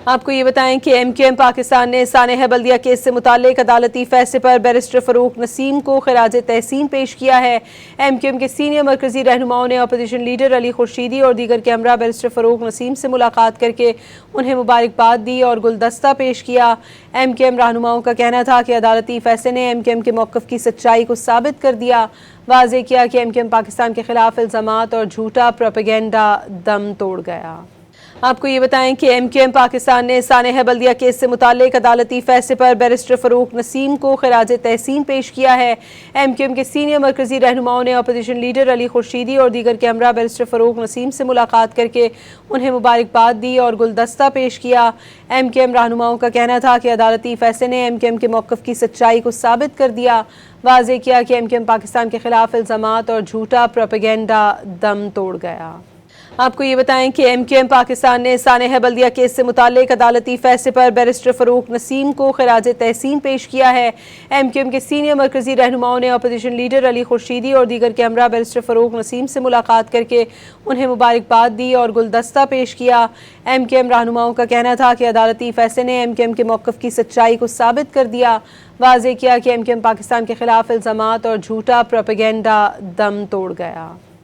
آپ کو یہ بتائیں کہ ایم کیو ایم پاکستان نے سانحہ بلدیہ کیس سے متعلق عدالتی فیصلے پر بیرسٹر فاروق نسیم کو خراج تحسین پیش کیا ہے۔ ایم کیو ایم کے سینئر مرکزی رہنماؤں نے اپوزیشن لیڈر علی خورشیدی اور دیگر کے ہمراہ بیرسٹر فاروق نسیم سے ملاقات کرکے انہیں مبارکباد دی اور گلدستہ پیش کیا۔ ایم کیو ایم رہنماؤں کا کہنا تھا کہ عدالتی فیصلے نے ایم کیو ایم کے موقف کی سچائی کو ثابت کر دیا، واضح کیا کہ ایم کیو ایم پاکستان کے خلاف الزامات اور جھوٹا پروپیگنڈا دم توڑ گیا۔ آپ کو یہ بتائیں کہ ایم کیو ایم پاکستان نے سانحہ بلدیہ کیس سے متعلق عدالتی فیصلے پر بیرسٹر فاروق نسیم کو خراج تحسین پیش کیا ہے۔ ایم کیو ایم کے سینئر مرکزی رہنماؤں نے اپوزیشن لیڈر علی خورشیدی اور دیگر کے ہمراہ بیرسٹر فاروق نسیم سے ملاقات کرکے انہیں مبارکباد دی اور گلدستہ پیش کیا۔ ایم کیو ایم رہنماؤں کا کہنا تھا کہ عدالتی فیصلے نے ایم کیو ایم کے موقف کی سچائی کو ثابت کر دیا، واضح کیا کہ ایم کیو ایم پاکستان کے خلاف الزامات اور جھوٹا پروپیگنڈا دم توڑ گیا۔ آپ کو یہ بتائیں کہ ایم کیو ایم پاکستان نے سانحہ بلدیہ کیس سے متعلق عدالتی فیصلے پر بیرسٹر فاروق نسیم کو خراج تحسین پیش کیا ہے۔ ایم کیو ایم کے سینئر مرکزی رہنماؤں نے اپوزیشن لیڈر علی خورشیدی اور دیگر کے ہمراہ بیرسٹر فاروق نسیم سے ملاقات کرکے انہیں مبارکباد دی اور گلدستہ پیش کیا۔ ایم کیو ایم رہنماؤں کا کہنا تھا کہ عدالتی فیصلے نے ایم کیو ایم کے موقف کی سچائی کو ثابت کر دیا، واضح کیا کہ ایم کیو ایم پاکستان کے خلاف الزامات اور جھوٹا پروپیگنڈا دم توڑ گیا۔